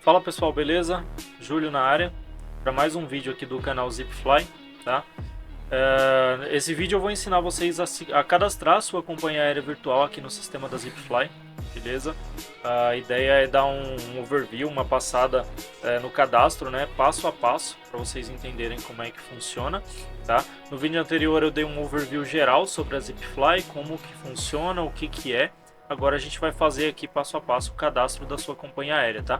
Fala pessoal, beleza? Júlio na área para mais um vídeo aqui do canal Zipfly, tá? Esse vídeo eu vou ensinar vocês a cadastrar a sua companhia aérea virtual aqui no sistema da Zipfly, beleza? A ideia é dar um overview, uma passada no cadastro, né? Passo a passo, para vocês entenderem como é que funciona, tá? No vídeo anterior eu dei um overview geral sobre a Zipfly, como que funciona, o que é. Agora a gente vai fazer aqui passo a passo o cadastro da sua companhia aérea, tá?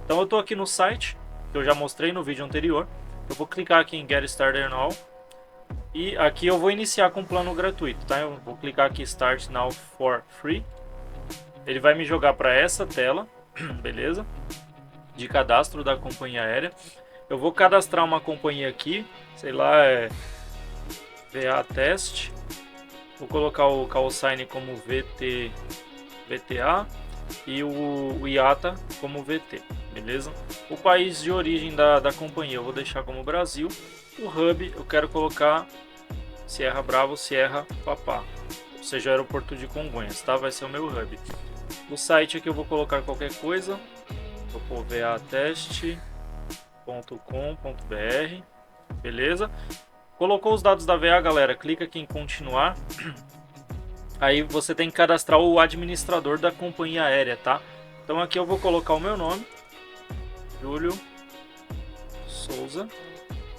Então eu estou aqui no site, que eu já mostrei no vídeo anterior. Eu vou clicar aqui em Get Started Now. E aqui eu vou iniciar com plano gratuito, tá? Eu vou clicar aqui Start Now for Free. Ele vai me jogar para essa tela, beleza? De cadastro da companhia aérea. Eu vou cadastrar uma companhia aqui, sei lá, VA Test. Vou colocar o call sign como VTA e o IATA como VT, beleza? O país de origem da companhia eu vou deixar como Brasil. O hub eu quero colocar Sierra Bravo, Sierra Papá, ou seja, aeroporto de Congonhas, tá? Vai ser o meu hub. O site aqui eu vou colocar qualquer coisa, vou pôr vatest.com.br, beleza? Colocou os dados da VA, galera, clica aqui em continuar. Aí você tem que cadastrar o administrador da companhia aérea, tá? Então aqui eu vou colocar o meu nome, Júlio Souza.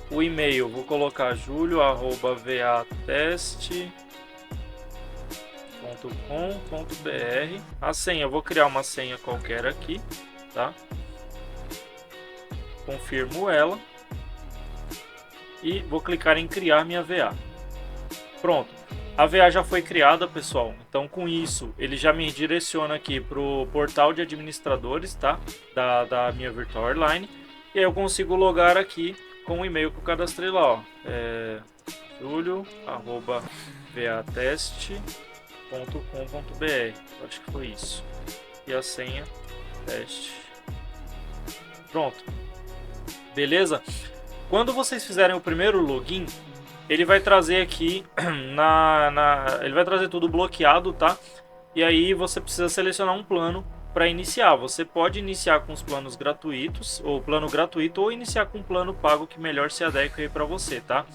O e-mail vou colocar julio@vatest.com.br. A senha eu vou criar uma senha qualquer aqui, tá? Confirmo ela e vou clicar em criar minha VA. Pronto. A VA já foi criada, pessoal, então com isso ele já me direciona aqui para o portal de administradores, tá? Da minha Virtual Airline. E aí eu consigo logar aqui com o e-mail que eu cadastrei lá, ó. julio@vatest.com.br, acho que foi isso. E a senha, teste. Pronto. Beleza? Quando vocês fizerem o primeiro login, ele vai trazer aqui ele vai trazer tudo bloqueado, tá? E aí você precisa selecionar um plano para iniciar. Você pode iniciar com os planos gratuitos, ou plano gratuito, ou iniciar com um plano pago que melhor se adeque para você, tá?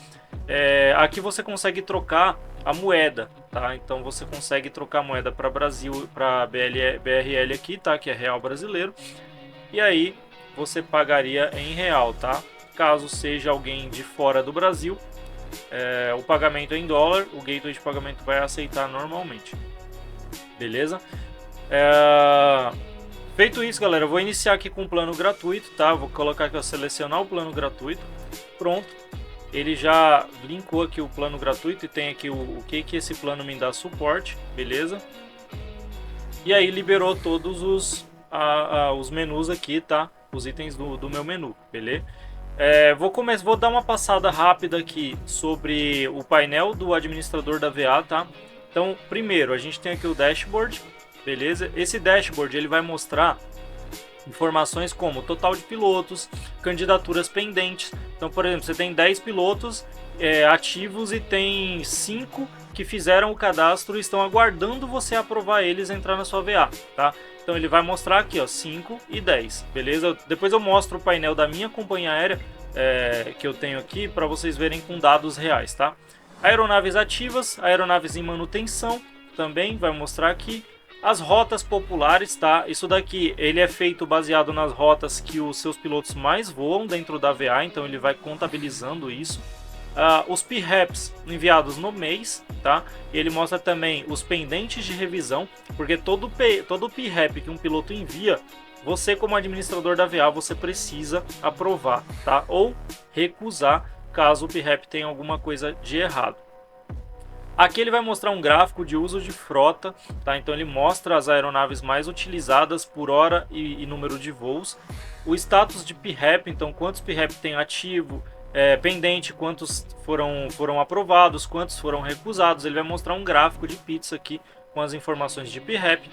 Aqui você consegue trocar a moeda, tá? Então você consegue trocar a moeda para Brasil, para BRL aqui, tá? Que é real brasileiro. E aí você pagaria em real, tá? Caso seja alguém de fora do Brasil, o pagamento é em dólar, o gateway de pagamento vai aceitar normalmente, beleza? Feito isso, galera, eu vou iniciar aqui com o plano gratuito, tá? Vou colocar aqui, ó, selecionar o plano gratuito. Pronto, ele já linkou aqui o plano gratuito e tem aqui o que esse plano me dá suporte, beleza? E aí liberou todos os menus aqui, tá? Os itens do meu menu, beleza? Vou dar uma passada rápida aqui sobre o painel do administrador da VA, tá? Então, primeiro, a gente tem aqui o dashboard, beleza? Esse dashboard ele vai mostrar informações como total de pilotos, candidaturas pendentes. Então, por exemplo, você tem 10 pilotos ativos e tem 5 que fizeram o cadastro e estão aguardando você aprovar eles entrar na sua VA, tá? Então ele vai mostrar aqui, ó, 5 e 10, beleza? Depois eu mostro o painel da minha companhia aérea que eu tenho aqui para vocês verem com dados reais, tá? Aeronaves ativas, aeronaves em manutenção, também vai mostrar aqui. As rotas populares, tá? Isso daqui ele é feito baseado nas rotas que os seus pilotos mais voam dentro da VA, então ele vai contabilizando isso. Os PRAPs enviados no mês, tá? Ele mostra também os pendentes de revisão, porque todo PRAP que um piloto envia, você como administrador da VA, você precisa aprovar, tá? Ou recusar, caso o PRAP tenha alguma coisa de errado. Aqui ele vai mostrar um gráfico de uso de frota, tá? Então ele mostra as aeronaves mais utilizadas por hora e número de voos. O status de PRAP, então quantos PRAP tem ativo, pendente, quantos foram aprovados, quantos foram recusados. Ele vai mostrar um gráfico de pizza aqui com as informações de PRAP.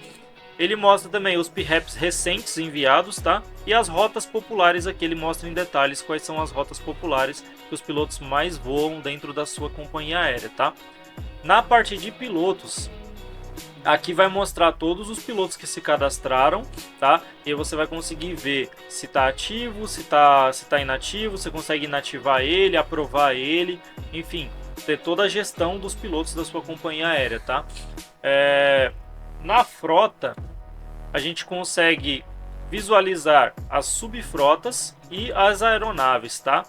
Ele mostra também os PRAPs recentes enviados, tá? E as rotas populares aqui ele mostra em detalhes quais são as rotas populares que os pilotos mais voam dentro da sua companhia aérea, tá? Na parte de pilotos, Aqui vai mostrar todos os pilotos que se cadastraram, tá? E você vai conseguir ver se está ativo, se tá inativo, você consegue inativar ele, aprovar ele, enfim, ter toda a gestão dos pilotos da sua companhia aérea, tá? Na frota, a gente consegue visualizar as subfrotas e as aeronaves, tá?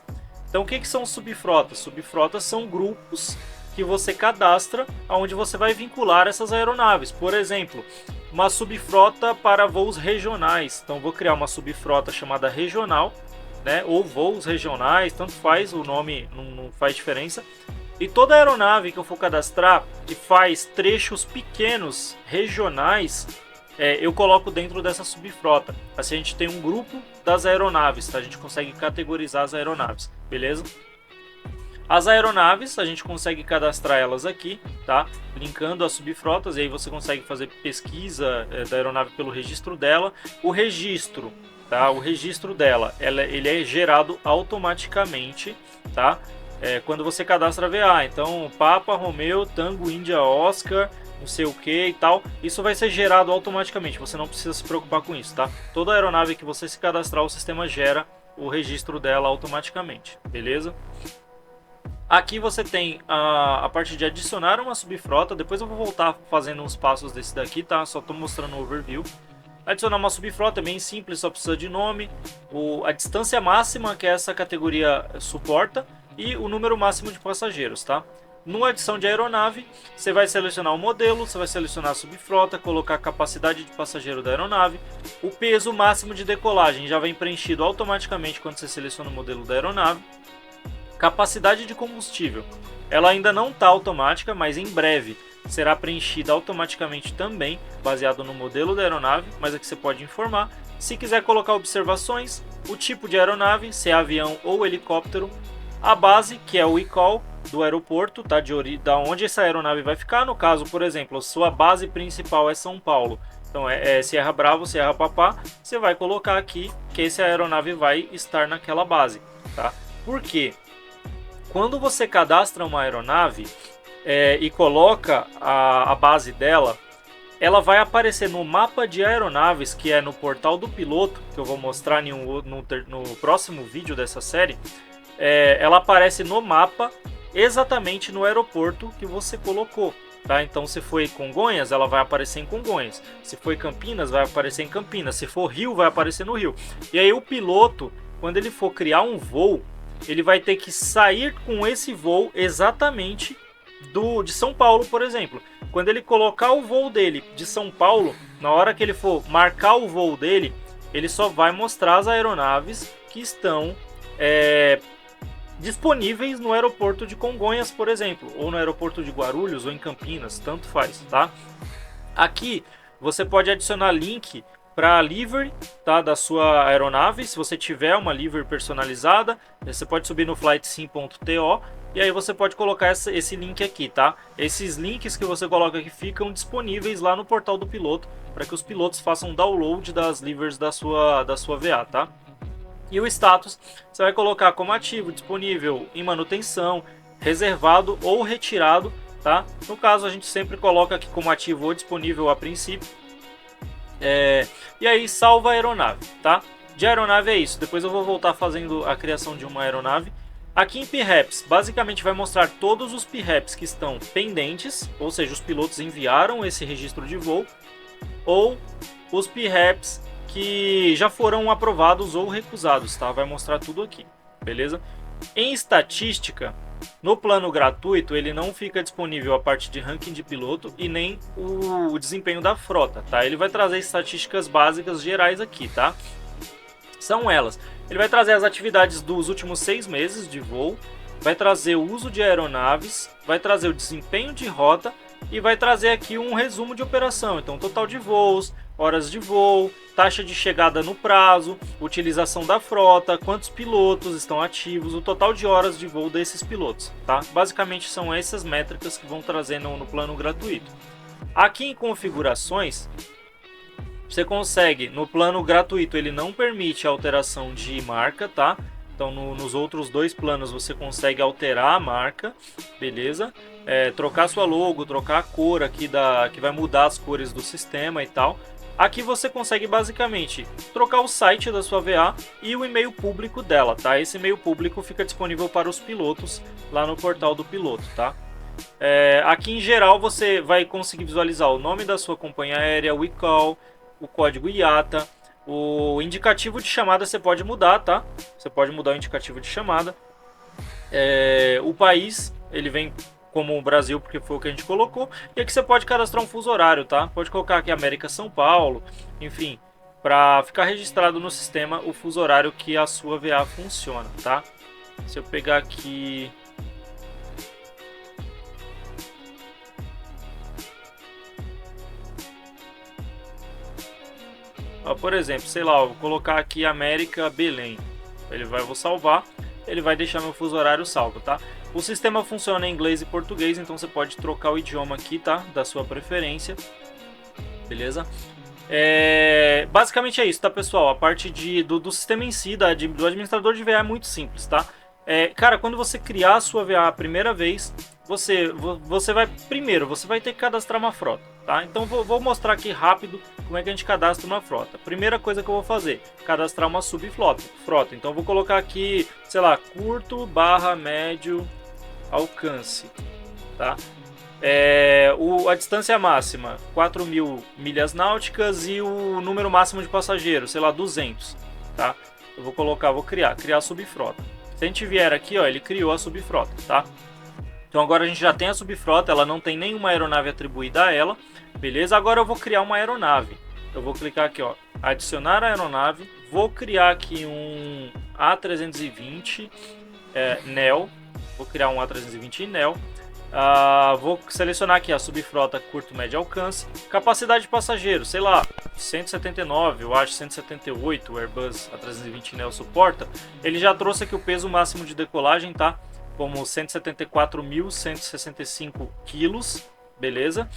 Então o que são subfrotas? Subfrotas são grupos que você cadastra, onde você vai vincular essas aeronaves. Por exemplo, uma subfrota para voos regionais. Então vou criar uma subfrota chamada regional, né? Ou voos regionais, tanto faz, o nome não faz diferença. E toda aeronave que eu for cadastrar, que faz trechos pequenos regionais, eu coloco dentro dessa subfrota. Assim a gente tem um grupo das aeronaves, tá? A gente consegue categorizar as aeronaves, beleza? As aeronaves, a gente consegue cadastrar elas aqui, tá? Linkando as subfrotas, e aí você consegue fazer pesquisa da aeronave pelo registro dela. O registro, tá? O registro dela, ele é gerado automaticamente, tá? Quando você cadastra VA, então Papa, Romeo, Tango, Índia, Oscar, não sei o que e tal, isso vai ser gerado automaticamente, você não precisa se preocupar com isso, tá? Toda aeronave que você se cadastrar, o sistema gera o registro dela automaticamente, beleza? Aqui você tem a parte de adicionar uma subfrota. Depois eu vou voltar fazendo uns passos desse daqui, tá? Só estou mostrando o overview. Adicionar uma subfrota é bem simples, só precisa de nome, a distância máxima que essa categoria suporta e o número máximo de passageiros, tá? No adição de aeronave, você vai selecionar o modelo, você vai selecionar a subfrota, colocar a capacidade de passageiro da aeronave, o peso máximo de decolagem já vem preenchido automaticamente quando você seleciona o modelo da aeronave. Capacidade de combustível, ela ainda não está automática, mas em breve será preenchida automaticamente também, baseado no modelo da aeronave, mas aqui você pode informar. Se quiser colocar observações, o tipo de aeronave, se é avião ou helicóptero, a base, que é o ICAO do aeroporto, tá? Da onde essa aeronave vai ficar. No caso, por exemplo, sua base principal é São Paulo, então é Sierra Bravo, Sierra Papá, você vai colocar aqui que essa aeronave vai estar naquela base, tá? Por quê? Quando você cadastra uma aeronave e coloca a base dela, ela vai aparecer no mapa de aeronaves, que é no portal do piloto, que eu vou mostrar no próximo vídeo dessa série. Ela aparece no mapa exatamente no aeroporto que você colocou, tá? Então se foi Congonhas, ela vai aparecer em Congonhas. Se foi Campinas, vai aparecer em Campinas. Se for Rio, vai aparecer no Rio. E aí o piloto, quando ele for criar um voo, ele vai ter que sair com esse voo exatamente de São Paulo, por exemplo. Quando ele colocar o voo dele de São Paulo, na hora que ele for marcar o voo dele, ele só vai mostrar as aeronaves que estão disponíveis no aeroporto de Congonhas, por exemplo, ou no aeroporto de Guarulhos, ou em Campinas, tanto faz, tá? Aqui você pode adicionar link para a livery, tá, da sua aeronave. Se você tiver uma livery personalizada, você pode subir no flightsim.to e aí você pode colocar esse link aqui, tá? Esses links que você coloca aqui ficam disponíveis lá no portal do piloto para que os pilotos façam download das liveries da sua VA, tá? E o status você vai colocar como ativo, disponível, em manutenção, reservado ou retirado, tá? No caso a gente sempre coloca aqui como ativo ou disponível a princípio. E aí salva a aeronave, tá? De aeronave é isso. Depois eu vou voltar fazendo a criação de uma aeronave. Aqui em PRAPS, basicamente vai mostrar todos os PRAPS que estão pendentes, ou seja, os pilotos enviaram esse registro de voo, ou os PRAPS que já foram aprovados ou recusados, tá? Vai mostrar tudo aqui, beleza? Em estatística, no plano gratuito, ele não fica disponível a parte de ranking de piloto e nem o desempenho da frota, tá? Ele vai trazer estatísticas básicas gerais aqui, tá? São elas. Ele vai trazer as atividades dos últimos 6 meses de voo, vai trazer o uso de aeronaves, vai trazer o desempenho de rota e vai trazer aqui um resumo de operação. Então, total de voos, horas de voo, taxa de chegada no prazo, utilização da frota, quantos pilotos estão ativos, o total de horas de voo desses pilotos, tá? Basicamente são essas métricas que vão trazer no plano gratuito. Aqui em configurações, você consegue, no plano gratuito ele não permite alteração de marca, tá? Então nos outros dois planos você consegue alterar a marca, beleza? Trocar sua logo, trocar a cor aqui que vai mudar as cores do sistema e tal. Aqui você consegue basicamente trocar o site da sua VA e o e-mail público dela, tá? Esse e-mail público fica disponível para os pilotos lá no portal do piloto, tá? Aqui em geral você vai conseguir visualizar o nome da sua companhia aérea, o ICAO, o código IATA, o indicativo de chamada você pode mudar, tá? Você pode mudar o indicativo de chamada. O país, ele vem como o Brasil, porque foi o que a gente colocou. E aqui você pode cadastrar um fuso horário, tá? Pode colocar aqui América São Paulo, enfim, para ficar registrado no sistema o fuso horário que a sua VA funciona, tá? Se eu pegar aqui... por exemplo, sei lá, eu vou colocar aqui América Belém. Vou salvar, ele vai deixar meu fuso horário salvo, tá? O sistema funciona em inglês e português, então você pode trocar o idioma aqui, tá? Da sua preferência, beleza? Basicamente é isso, tá, pessoal? A parte do sistema em si, do administrador de VA é muito simples, tá? Cara, quando você criar a sua VA a primeira vez, você vai ter que cadastrar uma frota, tá? Então vou mostrar aqui rápido como é que a gente cadastra uma frota. Primeira coisa que eu vou fazer, cadastrar uma subfrota. Então eu vou colocar aqui, sei lá, curto / médio alcance, tá? A distância máxima 4.000 milhas náuticas e o número máximo de passageiros, sei lá, 200, tá? Eu vou criar a subfrota. Se a gente vier aqui, ó, ele criou a subfrota, tá? Então agora a gente já tem a subfrota, ela não tem nenhuma aeronave atribuída a ela, beleza? Agora eu vou criar uma aeronave. Eu vou clicar aqui, ó, adicionar a aeronave, vou criar aqui um A320 NEO, vou criar um A320 NEO. Vou selecionar aqui a subfrota curto médio alcance, capacidade de passageiros, sei lá, 179, eu acho 178 o Airbus A320 NEO suporta. Ele já trouxe aqui o peso máximo de decolagem, tá? Como 174.165 quilos, beleza?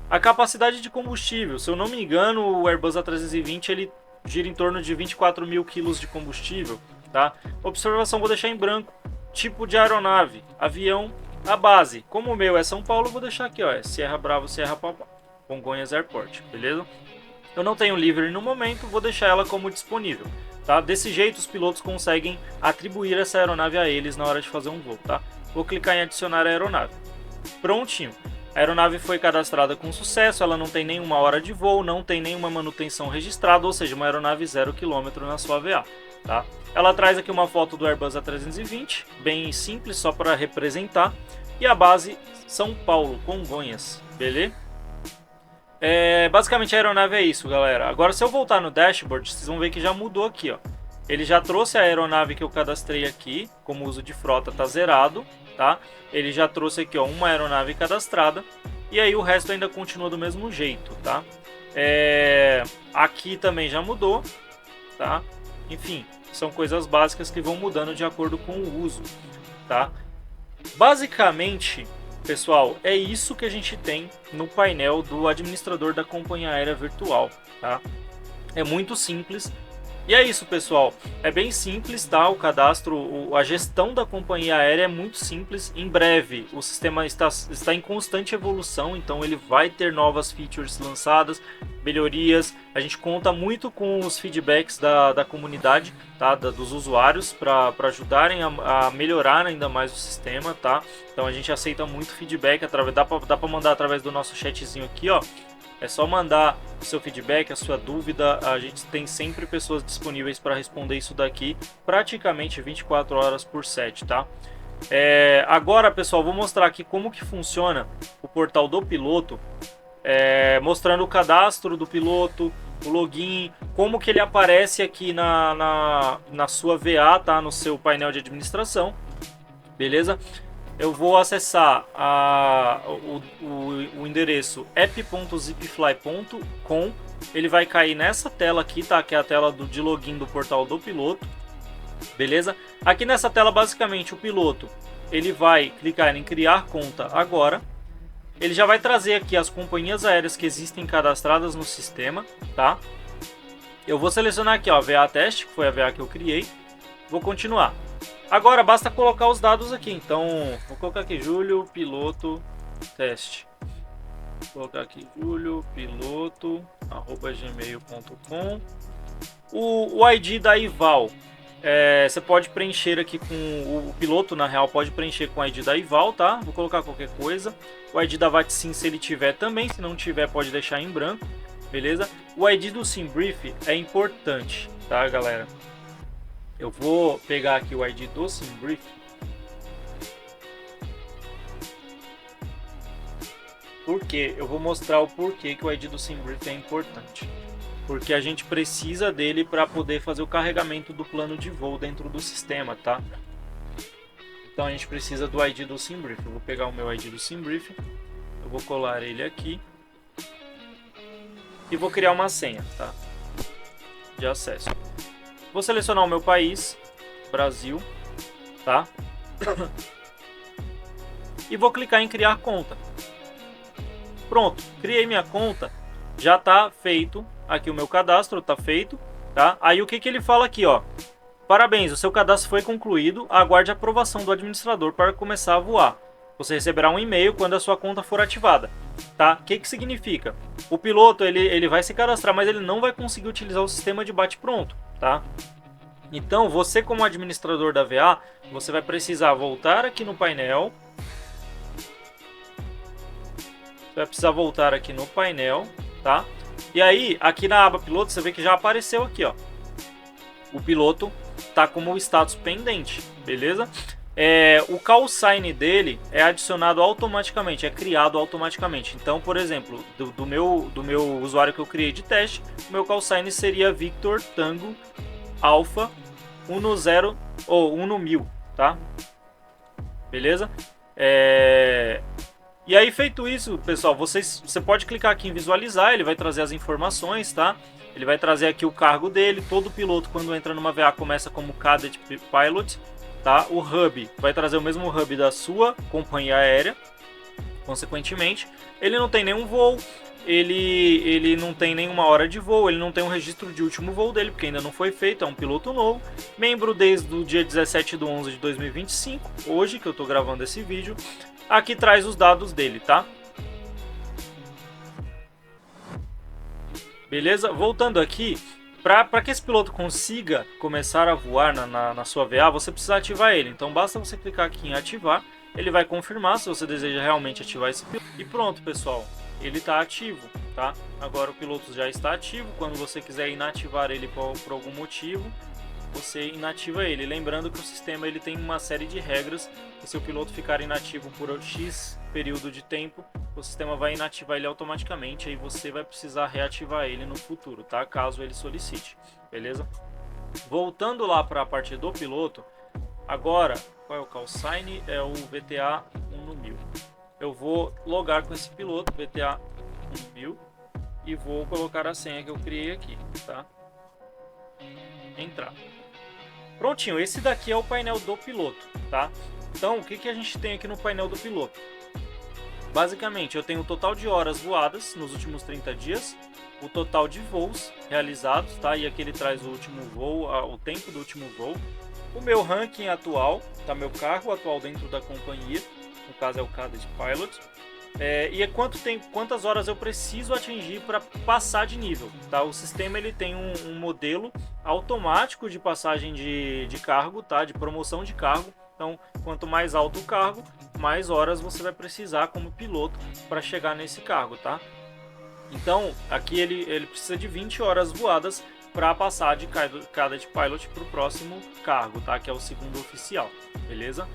A capacidade de combustível, se eu não me engano, o Airbus A320 ele gira em torno de 24.000 quilos de combustível, tá? Observação, vou deixar em branco. Tipo de aeronave, avião. A base, como o meu é São Paulo, vou deixar aqui, ó, Sierra Bravo, Sierra Papa, Congonhas Airport, beleza? Eu não tenho livre no momento, vou deixar ela como disponível, tá? Desse jeito os pilotos conseguem atribuir essa aeronave a eles na hora de fazer um voo, tá? Vou clicar em adicionar a aeronave. Prontinho. A aeronave foi cadastrada com sucesso, ela não tem nenhuma hora de voo, não tem nenhuma manutenção registrada, ou seja, uma aeronave 0 km na sua VA, tá? Ela traz aqui uma foto do Airbus A320, bem simples, só para representar. E a base São Paulo, Congonhas, beleza? Basicamente a aeronave é isso, galera. Agora se eu voltar no dashboard, vocês vão ver que já mudou aqui, ó. Ele já trouxe a aeronave que eu cadastrei aqui, como uso de frota tá zerado, tá? Ele já trouxe aqui, ó, uma aeronave cadastrada. E aí o resto ainda continua do mesmo jeito, tá? Aqui também já mudou, tá? Enfim, são coisas básicas que vão mudando de acordo com o uso, tá? Basicamente, pessoal, é isso que a gente tem no painel do administrador da companhia aérea virtual, tá? É muito simples. E é isso, pessoal. É bem simples, tá? O cadastro, a gestão da companhia aérea é muito simples. Em breve, o sistema está em constante evolução, então ele vai ter novas features lançadas, melhorias. A gente conta muito com os feedbacks da comunidade, tá? Dos usuários, para ajudarem a melhorar ainda mais o sistema, tá? Então a gente aceita muito feedback, dá para mandar através do nosso chatzinho aqui, ó. É só mandar o seu feedback, a sua dúvida, a gente tem sempre pessoas disponíveis para responder isso daqui praticamente 24 horas por 7, tá? Agora, pessoal, vou mostrar aqui como que funciona o portal do piloto, mostrando o cadastro do piloto, o login, como que ele aparece aqui na sua VA, tá? No seu painel de administração, beleza? Eu vou acessar o endereço app.zipfly.com. Ele vai cair nessa tela aqui, tá? Que é a tela de login do portal do piloto, beleza? Aqui nessa tela, basicamente, o piloto ele vai clicar em criar conta agora. Ele já vai trazer aqui as companhias aéreas que existem cadastradas no sistema, tá? Eu vou selecionar aqui, ó, a VA teste, que foi a VA que eu criei. Vou continuar. Agora basta colocar os dados aqui. Então, vou colocar aqui Júlio Piloto Teste. Vou colocar aqui juliopiloto@gmail.com. O ID da Ival, você pode preencher aqui com o piloto, na real, pode preencher com o ID da Ival, tá? Vou colocar qualquer coisa. O ID da VATSIM, se ele tiver também, se não tiver, pode deixar em branco, beleza? O ID do SimBrief é importante, tá, galera? Eu vou pegar aqui o ID do SimBrief. Porque eu vou mostrar o porquê que o ID do SimBrief é importante. Porque a gente precisa dele para poder fazer o carregamento do plano de voo dentro do sistema, tá? Então a gente precisa do ID do SimBrief. Eu vou pegar o meu ID do SimBrief, eu vou colar ele aqui e vou criar uma senha, tá? De acesso. Vou selecionar o meu país, Brasil, tá? E vou clicar em criar conta. Pronto, criei minha conta, já tá feito aqui o meu cadastro, tá feito, tá? Aí o que que ele fala aqui, ó? Parabéns, o seu cadastro foi concluído, aguarde a aprovação do administrador para começar a voar. Você receberá um e-mail quando a sua conta for ativada, tá? O que que significa? O piloto, ele vai se cadastrar, mas ele não vai conseguir utilizar o sistema de bate-pronto, tá? Então, você como administrador da VA, você vai precisar voltar aqui no painel. Tá? E aí, aqui na aba piloto, você vê que já apareceu aqui, ó. O piloto tá como status pendente, beleza? O call sign dele é adicionado automaticamente, é criado automaticamente. Então, por exemplo, do meu usuário que eu criei de teste, o meu call sign seria Victor Tango Alpha 10 ou 1000, tá? Beleza? E aí, feito isso, pessoal, você pode clicar aqui em visualizar, ele vai trazer as informações, tá? Ele vai trazer aqui o cargo dele. Todo piloto, quando entra numa VA, começa como Cadet Pilot, tá? O hub vai trazer o mesmo hub da sua companhia aérea, consequentemente. Ele não tem nenhum voo, ele não tem nenhuma hora de voo, ele não tem um registro de último voo dele, porque ainda não foi feito, é um piloto novo. Membro desde o dia 17/11/2025, hoje que eu tô gravando esse vídeo. Aqui traz os dados dele, tá? Beleza? Voltando aqui, para que esse piloto consiga começar a voar na sua VA, você precisa ativar ele. Então basta você clicar aqui em ativar, ele vai confirmar se você deseja realmente ativar esse piloto. E pronto, pessoal, ele está ativo, tá? Agora o piloto já está ativo. Quando você quiser inativar ele por algum motivo, você inativa ele. Lembrando que o sistema ele tem uma série de regras, que se o piloto ficar inativo por X período de tempo, o sistema vai inativar ele automaticamente, aí você vai precisar reativar ele no futuro, tá? Caso ele solicite, beleza? Voltando lá para a parte do piloto, agora, qual é o call sign? É o VTA 1000. Eu vou logar com esse piloto, VTA 1000, e vou colocar a senha que eu criei aqui, tá? Entrar. Prontinho, esse daqui é o painel do piloto, tá? Então, o que a gente tem aqui no painel do piloto? Basicamente, eu tenho o total de horas voadas nos últimos 30 dias, o total de voos realizados, tá? E aqui ele traz o último voo, o tempo do último voo, o meu ranking atual, tá? Meu cargo atual dentro da companhia, no caso é o Cadet Pilot, e é quantas horas eu preciso atingir para passar de nível, tá? O sistema ele tem um modelo automático de passagem de cargo, tá? De promoção de cargo. Então, quanto mais alto o cargo, mais horas você vai precisar como piloto para chegar nesse cargo, tá? Então, aqui ele precisa de 20 horas voadas para passar de Cadet Pilot para o próximo cargo, tá? Que é o segundo oficial, beleza?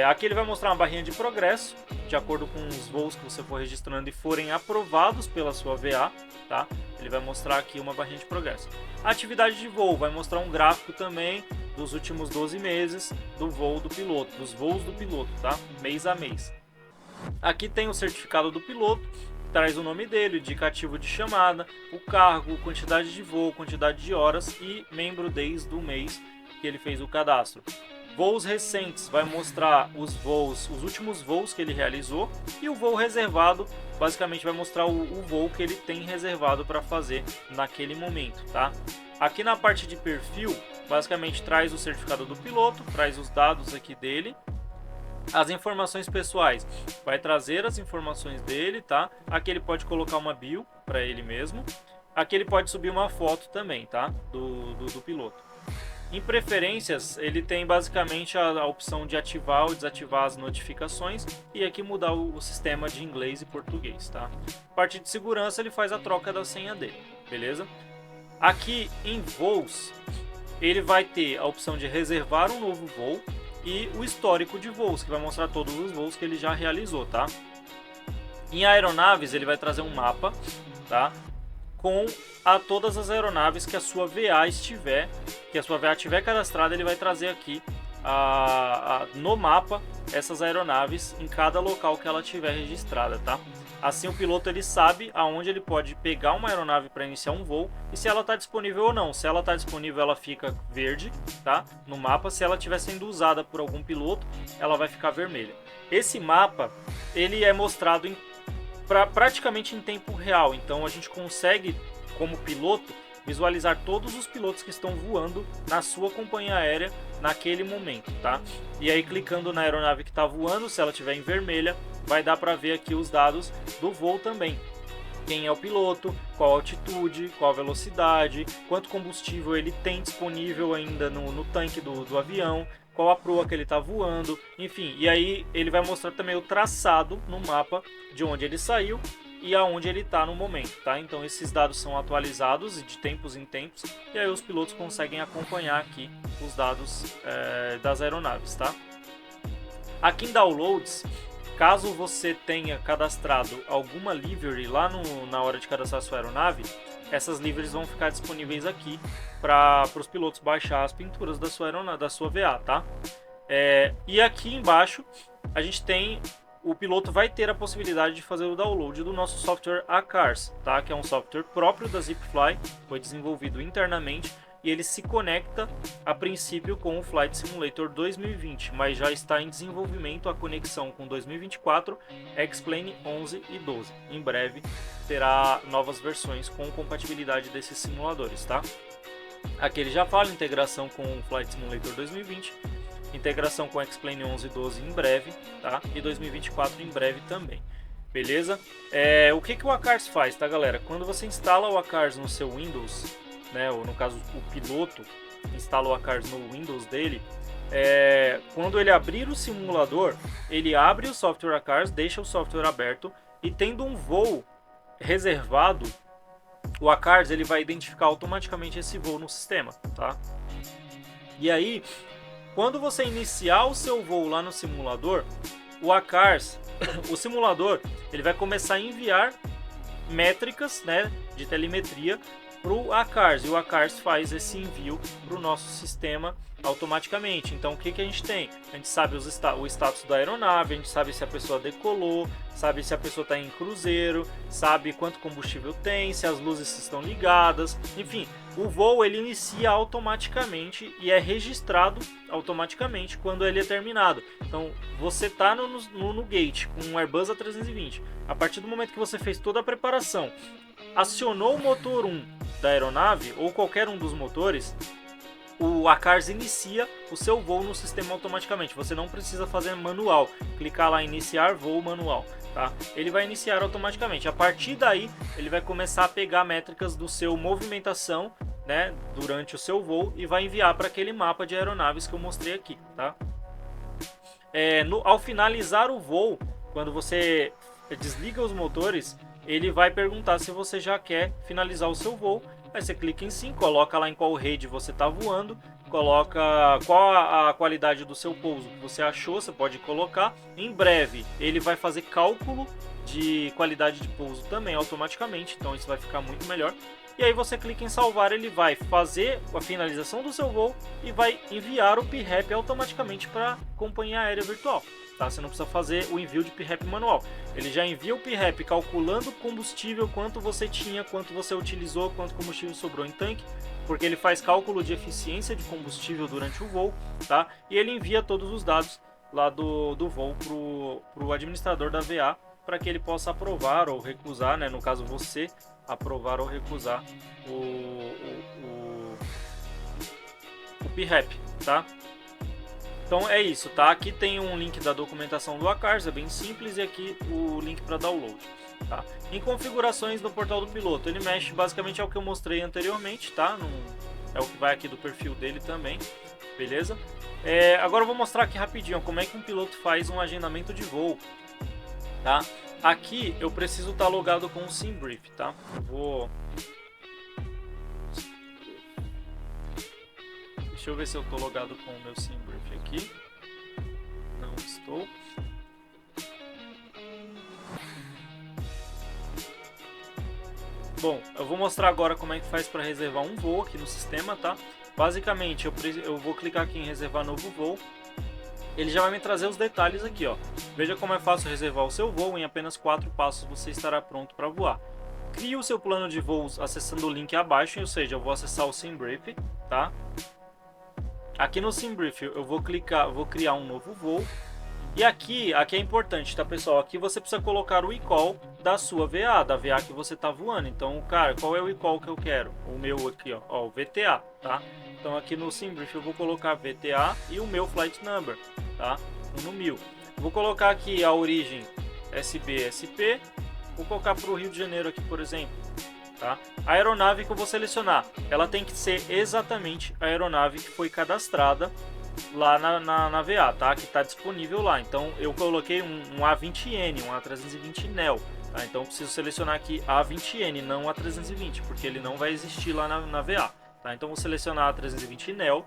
Aqui ele vai mostrar uma barrinha de progresso, de acordo com os voos que você for registrando e forem aprovados pela sua VA, tá? Ele vai mostrar aqui uma barrinha de progresso. A atividade de voo vai mostrar um gráfico também dos últimos 12 meses do voo do piloto, dos voos do piloto, tá? Mês a mês. Aqui tem o certificado do piloto, traz o nome dele, o indicativo de chamada, o cargo, quantidade de voo, quantidade de horas e membro desde o mês que ele fez o cadastro. Voos recentes vai mostrar os voos, os últimos voos que ele realizou, e o voo reservado basicamente vai mostrar o voo que ele tem reservado para fazer naquele momento, tá? Aqui na parte de perfil, basicamente traz o certificado do piloto, traz os dados aqui dele. As informações pessoais, vai trazer as informações dele, tá? Aqui ele pode colocar uma bio para ele mesmo. Aqui ele pode subir uma foto também, tá? Do piloto. Em preferências, ele tem basicamente a opção de ativar ou desativar as notificações e aqui mudar o sistema de inglês e português, tá? A parte de segurança, ele faz a troca da senha dele, beleza? Aqui em voos, ele vai ter a opção de reservar um novo voo e o histórico de voos, que vai mostrar todos os voos que ele já realizou, tá? Em aeronaves, ele vai trazer um mapa, tá? Com todas as aeronaves que a sua VA estiver, que a sua VA tiver cadastrada, ele vai trazer aqui no mapa essas aeronaves em cada local que ela tiver registrada, tá? Assim o piloto ele sabe aonde ele pode pegar uma aeronave para iniciar um voo e se ela está disponível ou não. Se ela está disponível, ela fica verde, tá? No mapa. Se ela estiver sendo usada por algum piloto, ela vai ficar vermelha. Esse mapa ele é mostrado praticamente em tempo real, então a gente consegue, como piloto, visualizar todos os pilotos que estão voando na sua companhia aérea naquele momento, tá? E aí clicando na aeronave que está voando, se ela estiver em vermelha, vai dar para ver aqui os dados do voo também. Quem é o piloto, qual a altitude, qual a velocidade, quanto combustível ele tem disponível ainda no tanque do avião, qual a proa que ele está voando, enfim. E aí ele vai mostrar também o traçado no mapa de onde ele saiu e aonde ele está no momento, tá? Então esses dados são atualizados de tempos em tempos e aí os pilotos conseguem acompanhar aqui os dados das aeronaves, tá? Aqui em Downloads, caso você tenha cadastrado alguma livery lá na hora de cadastrar sua aeronave, essas liveries vão ficar disponíveis aqui para os pilotos baixar as pinturas da sua aeronave, da sua VA, tá? E aqui embaixo a gente tem, o piloto vai ter a possibilidade de fazer o download do nosso software ACARS, tá? Que é um software próprio da Zipfly, foi desenvolvido internamente e ele se conecta a princípio com o Flight Simulator 2020, mas já está em desenvolvimento a conexão com 2024, X-Plane 11 e 12. Em breve terá novas versões com compatibilidade desses simuladores, tá? Aqui ele já fala integração com o Flight Simulator 2020, integração com X-Plane 11 e 12 em breve, tá? E 2024 em breve também. Beleza? O que o ACARS faz, tá, galera? Quando você instala o ACARS no seu Windows, né, ou no caso o piloto instala o ACARS no Windows dele, quando ele abrir o simulador, ele abre o software ACARS, deixa o software aberto e tendo um voo reservado, o ACARS ele vai identificar automaticamente esse voo no sistema, tá? E aí, quando você iniciar o seu voo lá no simulador, o ACARS, o simulador, ele vai começar a enviar métricas, né, de telemetria para o ACARS, e o ACARS faz esse envio para o nosso sistema automaticamente. Então o que a gente tem? A gente sabe o status da aeronave, a gente sabe se a pessoa decolou, sabe se a pessoa está em cruzeiro, sabe quanto combustível tem, se as luzes estão ligadas, enfim, o voo ele inicia automaticamente e é registrado automaticamente quando ele é terminado. Então você está no gate com um Airbus A320, a partir do momento que você fez toda a preparação, acionou o motor 1 da aeronave ou qualquer um dos motores, o ACARS inicia o seu voo no sistema automaticamente. Você não precisa fazer manual, clicar lá em iniciar voo manual, tá? Ele vai iniciar automaticamente. A partir daí, ele vai começar a pegar métricas do seu movimentação, né, durante o seu voo e vai enviar para aquele mapa de aeronaves que eu mostrei aqui, tá? Ao finalizar o voo, quando você desliga os motores, ele vai perguntar se você já quer finalizar o seu voo. Aí você clica em sim, coloca lá em qual rede você está voando, coloca qual a qualidade do seu pouso que você achou, você pode colocar. Em breve ele vai fazer cálculo de qualidade de pouso também automaticamente, então isso vai ficar muito melhor. E aí você clica em salvar, ele vai fazer a finalização do seu voo e vai enviar o PRAP automaticamente para a companhia aérea virtual. Tá? Você não precisa fazer o envio de PRAP manual. Ele já envia o PRAP calculando o combustível, quanto você tinha, quanto você utilizou, quanto combustível sobrou em tanque, porque ele faz cálculo de eficiência de combustível durante o voo, tá? E ele envia todos os dados lá do voo para o administrador da VA, para que ele possa aprovar ou recusar, né? No caso você aprovar ou recusar PREP, tá? Então é isso, tá? Aqui tem um link da documentação do Acars, é bem simples, e aqui o link para download. Tá? Em configurações no portal do piloto, ele mexe basicamente ao que eu mostrei anteriormente, tá? É o que vai aqui do perfil dele também, beleza? Agora eu vou mostrar aqui rapidinho como é que um piloto faz um agendamento de voo, tá? Aqui eu preciso estar logado com o SimBrief, tá? Deixa eu ver se eu estou logado com o meu SimBrief aqui. Não estou. Bom, eu vou mostrar agora como é que faz para reservar um voo aqui no sistema, tá? Basicamente, eu vou clicar aqui em reservar novo voo. Ele já vai me trazer os detalhes aqui, ó. Veja como é fácil reservar o seu voo, em apenas 4 passos você estará pronto para voar. Crie o seu plano de voos acessando o link abaixo, ou seja, eu vou acessar o SimBrief, tá? Aqui no SimBrief eu vou criar um novo voo. E aqui é importante, tá, pessoal? Aqui você precisa colocar o e-call da sua VA, da VA que você tá voando. Então, cara, qual é o e-call que eu quero? O meu aqui, ó, o VTA, tá? Então aqui no SimBrief eu vou colocar VTA e o meu flight number, tá? No 1000. Vou colocar aqui a origem SBSP. Vou colocar para o Rio de Janeiro aqui, por exemplo, tá? A aeronave que eu vou selecionar, ela tem que ser exatamente a aeronave que foi cadastrada lá na VA, tá? Que está disponível lá. Então eu coloquei um A20N, um A320 Neo, tá? Então eu preciso selecionar aqui A20N, não A320, porque ele não vai existir lá na VA, tá? Então vou selecionar A320 Neo.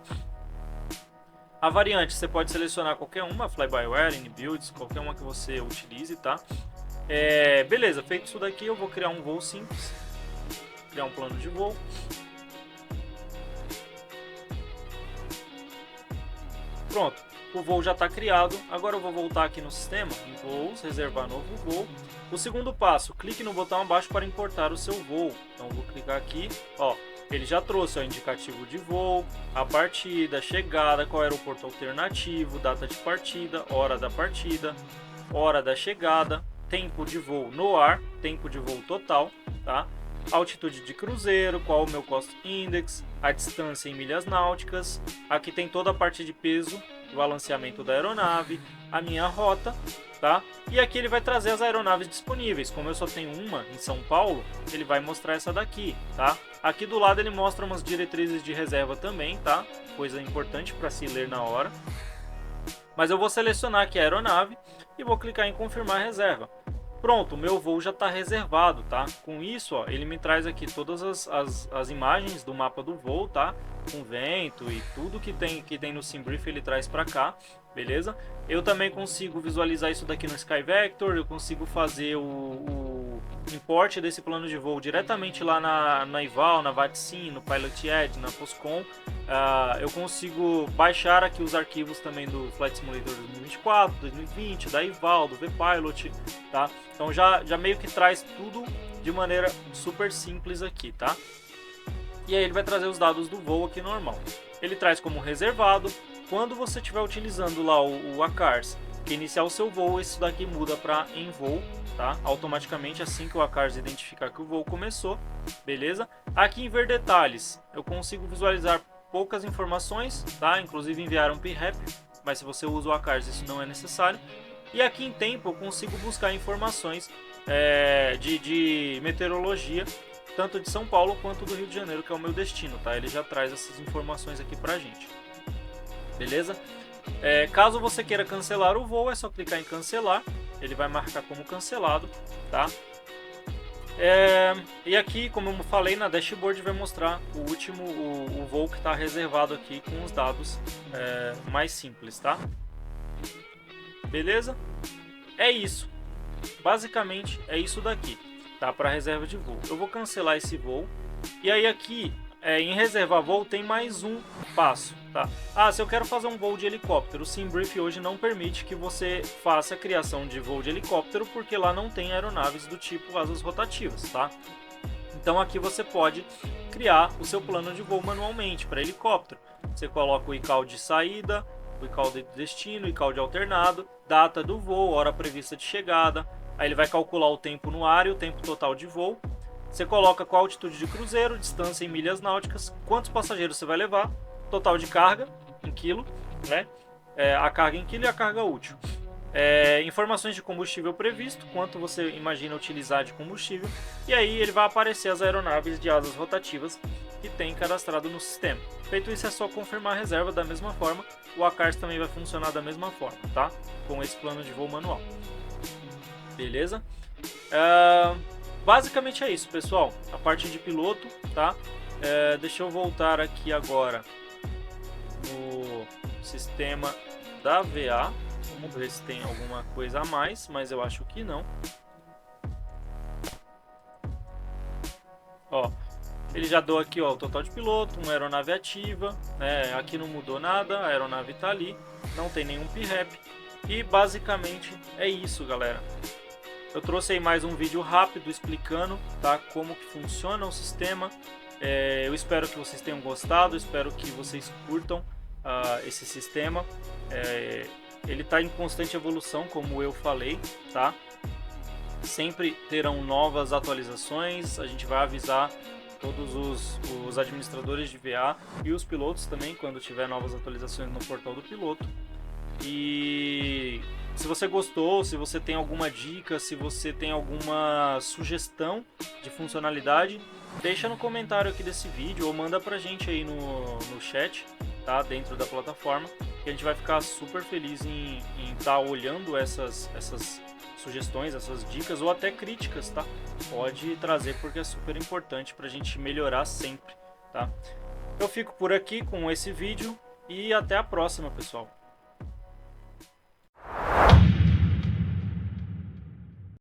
A variante você pode selecionar qualquer uma, Fly-by-Wire, In-Builds, qualquer uma que você utilize, tá? Beleza, feito isso daqui eu vou criar um voo simples, criar um plano de voo. Pronto, o voo já está criado. Agora eu vou voltar aqui no sistema, em voos, reservar novo voo. O segundo passo, clique no botão abaixo para importar o seu voo. Então eu vou clicar aqui, ó, ele já trouxe o indicativo de voo, a partida, chegada, qual aeroporto alternativo, data de partida, hora da chegada, tempo de voo no ar, tempo de voo total, tá? Altitude de cruzeiro, qual o meu cost index, a distância em milhas náuticas. Aqui tem toda a parte de peso, o balanceamento da aeronave, a minha rota, tá? E aqui ele vai trazer as aeronaves disponíveis. Como eu só tenho uma em São Paulo, ele vai mostrar essa daqui, tá? Aqui do lado ele mostra umas diretrizes de reserva também, tá? Coisa importante para se ler na hora. Mas eu vou selecionar aqui a aeronave e vou clicar em confirmar a reserva. Pronto, o meu voo já está reservado, tá? Com isso, ó, ele me traz aqui todas as imagens do mapa do voo, tá? Com vento e tudo que tem no SimBrief ele traz para cá, beleza? Eu também consigo visualizar isso daqui no SkyVector, eu consigo fazer o import desse plano de voo diretamente lá na Ival, na VATSIM, no Pilot Edge, na Postcom. Eu consigo baixar aqui os arquivos também do Flight Simulator 2024, 2020, da Ival, do VPilot, tá? Então já meio que traz tudo de maneira super simples aqui, tá? E aí ele vai trazer os dados do voo aqui normal. Ele traz como reservado. Quando você estiver utilizando lá o Acars, que iniciar o seu voo, isso daqui muda para em voo, tá? Automaticamente assim que o Acars identificar que o voo começou, beleza? Aqui em ver detalhes, eu consigo visualizar poucas informações, tá? Inclusive enviar um PREP, mas se você usa o Acars isso não é necessário. E aqui em tempo eu consigo buscar informações de meteorologia, tanto de São Paulo quanto do Rio de Janeiro, que é o meu destino, tá? Ele já traz essas informações aqui pra gente, beleza? Caso você queira cancelar o voo, é só clicar em cancelar, ele vai marcar como cancelado, tá? E aqui, como eu falei, na dashboard vai mostrar o voo que está reservado aqui com os dados mais simples, tá? Beleza? É isso. Basicamente é isso daqui, tá? Para reserva de voo. Eu vou cancelar esse voo. E aí aqui, em reservar voo, tem mais um passo, tá? Se eu quero fazer um voo de helicóptero, o SimBrief hoje não permite que você faça a criação de voo de helicóptero, porque lá não tem aeronaves do tipo asas rotativas, tá? Então aqui você pode criar o seu plano de voo manualmente para helicóptero. Você coloca o ICAO de saída, o ICAO de destino, o ICAO de alternado, data do voo, hora prevista de chegada. Aí ele vai calcular o tempo no ar e o tempo total de voo. Você coloca qual altitude de cruzeiro, distância em milhas náuticas, quantos passageiros você vai levar, total de carga em quilo, né? A carga em quilo e a carga útil. Informações de combustível previsto, quanto você imagina utilizar de combustível, e aí ele vai aparecer as aeronaves de asas rotativas que tem cadastrado no sistema. Feito isso, é só confirmar a reserva da mesma forma. O ACARS também vai funcionar da mesma forma, tá? Com esse plano de voo manual. Beleza? Basicamente é isso, pessoal. A parte de piloto, tá? Deixa eu voltar aqui agora no sistema da VA. Vamos ver se tem alguma coisa a mais, mas eu acho que não. Ó, ele já deu aqui, ó, o total de piloto, uma aeronave ativa, aqui não mudou nada, a aeronave tá ali, não tem nenhum PREP. E basicamente é isso, galera. Eu trouxe aí mais um vídeo rápido explicando, tá, como que funciona o sistema. Eu espero que vocês tenham gostado, espero que vocês curtam esse sistema. Ele está em constante evolução, como eu falei, tá? Sempre terão novas atualizações, a gente vai avisar todos os administradores de VA e os pilotos também quando tiver novas atualizações no portal do piloto. E se você gostou, se você tem alguma dica, se você tem alguma sugestão de funcionalidade, deixa no comentário aqui desse vídeo ou manda pra gente aí no chat, tá? Dentro da plataforma, que a gente vai ficar super feliz em estar olhando essas sugestões, essas dicas ou até críticas, tá? Pode trazer porque é super importante pra gente melhorar sempre, tá? Eu fico por aqui com esse vídeo e até a próxima, pessoal.